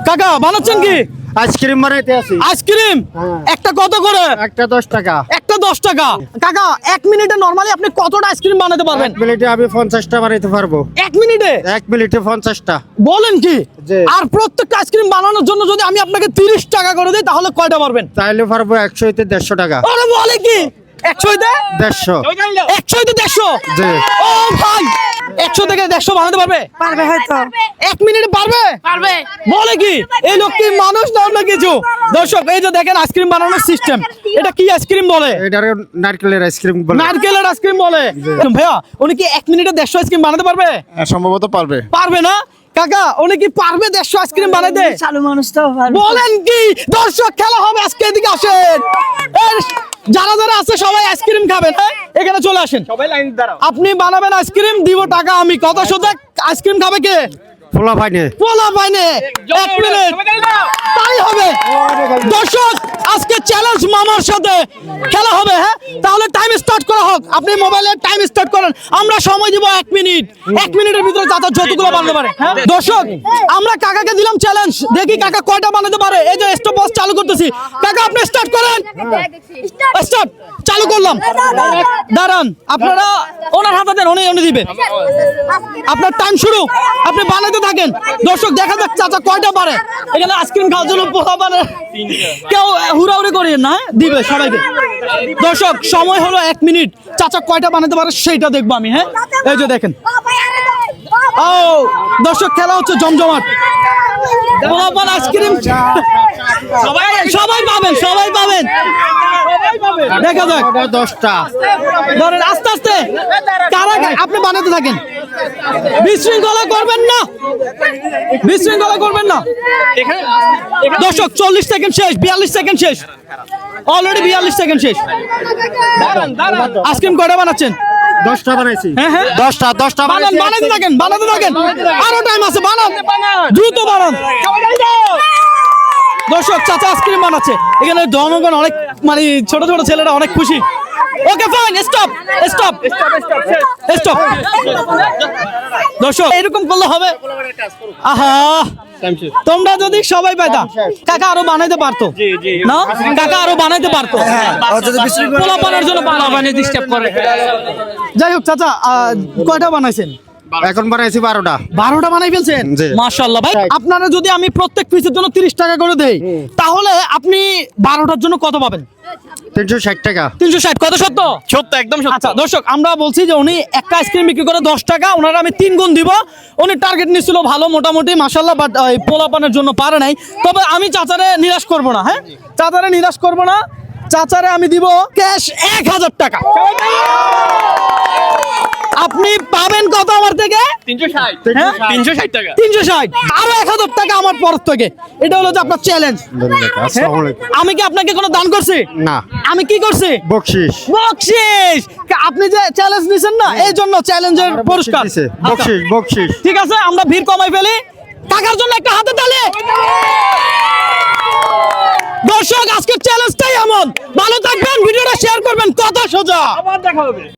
কাকা বানাচ্ছেন কি? আইসক্রিম বানাইতে আছি। আইসক্রিম একটা কত করে? একটা 10 টাকা। একটা 10 টাকা। কাকা 1 মিনিটে নরমালি আপনি কতটা আইসক্রিম বানাতে পারবেন? 1 মিনিটে আমি 50টা বানাইতে পারবো। 1 মিনিটে? 1 মিনিটে 50টা। বলেন কি? জি। আর প্রত্যেকটা আইসক্রিম বানানোর জন্য যদি আমি আপনাকে 30 টাকা করে দেই তাহলে কয়টা পারবেন? তাইলে পারবো 100 হইতে 150 টাকা। আরে বলে কি? 100 হইতে 150। 100 হইতে 150? জি। ও ভাই 100 থেকে 150 বানাতে পারবে? পারবে হয়তো। 1 মিনিটে পারবে? পারবে। বলে কি? এই লোক কি মানুষ না অন্য কিছু? দর্শক এই যে দেখেন আইসক্রিম বানানোর সিস্টেম। এটা কি আইসক্রিম বলে? এটারে নারকেলের আইসক্রিম বলে। নারকেলের আইসক্রিম বলে। ভাইয়া উনি কি 1 মিনিটে 150 আইসক্রিম বানাতে পারবে? সম্ভবত পারবে। পারবে না? কাকা উনি কি পারবে 150 আইসক্রিম বানাইতে? চালু মানুষ তো পারবে। বলেন কি? দর্শক খেলা হবে আজকে, এদিকে আসেন। এই যারা যারা আছে সবাই আইসক্রিম খাবেন, হ্যাঁ এখানে চলে আসেন। সবাই লাইন দাঁড়াও। আপনি বানাবেন আইসক্রিম, দিব টাকা আমি। কত শতক আইসক্রিম খাবে কে? ফোলা পাইনে। পোলা পাইনে 1 মিনিট তাই হবে। দর্শক আজকে চ্যালেঞ্জ মামার সাথে খেলা হবে, হ্যাঁ তাহলে টাইম স্টার্ট করা হোক। আপনি মোবাইলে টাইম স্টার্ট করেন, আমরা সময় দিব 1 মিনিট। 1 মিনিটের ভিতরে চাচা যতগুলো বানাতে পারে। হ্যাঁ দর্শক আমরা কাকাকে দিলাম চ্যালেঞ্জ, দেখি কাকা কয়টা বানাতে পারে। এই যে স্টপ ওয়াচ চালু করতেছি, কাকা আপনি স্টার্ট করেন। স্টার্ট চালু করলাম। দাঁড়ান আপনারা ওনার হাতে দেন, উনি দিবে। আপনার টাইম শুরু, আপনি বানাতে থাকেন। দর্শক দেখা যাক চাচা কয়টা পারে। এখানে আইসক্রিম খাওয়ার জন্য পোলা পারে, কেউ হুড়াহুড়ি করিয়ে না, দিবে সবাইকে। দর্শক সময় হলো 1 মিনিট। চাচা কয়টা বানাতে পারে সেইটা দেখবো আমি। হ্যাঁ এই যে দেখেন, ও দর্শক খেলা হচ্ছে জমজমাট। পোলাপান আইসক্রিম সবাই পাবেন, সবাই পাবেন। দেখা যাক 10টা। ধরেন আস্তে আস্তে কারা আপনি বানাতে থাকেন, বিশৃঙ্খলা করবেন না, বিশৃঙ্খলা করবেন না। দর্শক 40 সেকেন্ড শেষ, 42 সেকেন্ড শেষ, অলরেডি 42 সেকেন্ড শেষ। আইসক্রিম কয়টা বানাচ্ছেন? 10টা বানাইছি। হ্যাঁ 10টা বানান, বানাতে থাকেন, বানাতে থাকেন, আরো টাইম আছে, বানান দ্রুত বানান। দর্শক চাচা আইসক্রিম বানাচ্ছে, এখানে জনগণ অনেক মানে ছোট ছোট ছেলেরা অনেক খুশি। Okay fine, stop stop stop. দর্শক এরকম করলে হবে? আহা তোমরা যদি সবাই পাইতা কাকা আরো বানাইতে পারতো না? কাকা আরো বানাইতে পারতো, পোলাপানের জন্য বানাবানি ডিস্টার্ব করে। যাই হোক চাচা কয়টা বানাইছেন? এখন বানাইছি 12টা। 12টা বানাই ফেলছেন? মাশাআল্লাহ ভাই। আপনারা যদি আমি প্রত্যেক পিসের জন্য 30 টাকা করে দেই তাহলে আপনি 12টার জন্য কত পাবেন? 360 টাকা। 360 কত? সত্য সত্য, একদম সত্য। আচ্ছা দর্শক আমরা বলছি যে উনি একটা আইসক্রিম বিক্রি করে 10 টাকা, ওনারা আমি 3 গুণ দিব। উনি টার্গেট নিছিল ভালো মোটামুটি মাশাআল্লাহ, বাট পোলাপানের জন্য পারে নাই। তবে আমি চাচারে নিরাশ করব না, হ্যাঁ চাচারে নিরাশ করব না। চাচারে আমি দিব ক্যাশ 1000 টাকা। আপনি পাবেন কত আমার থেকে? 360 টাকা। 360 আরো 1000 টাকা আমার পর থেকে। এটা হলো যে আপনার চ্যালেঞ্জ। আসসালামু আলাইকুম। আমি কি আপনাকে কোনো দান করছি? না। আমি কি করছি? বকশিশ। বকশিশ। আপনি যে চ্যালেঞ্জ নিছেন না এই জন্য চ্যালেঞ্জের পুরস্কার। বকশিশ বকশিশ। ঠিক আছে আমরা ভিড় কমাই ফেলি, কাকার জন্য একটা হাতে তালি। দর্শক আজকের চ্যালেঞ্জটাই এমন। ভালো থাকবেন, ভিডিওটা শেয়ার করবেন, কথা সোজা। আবার দেখা হবে।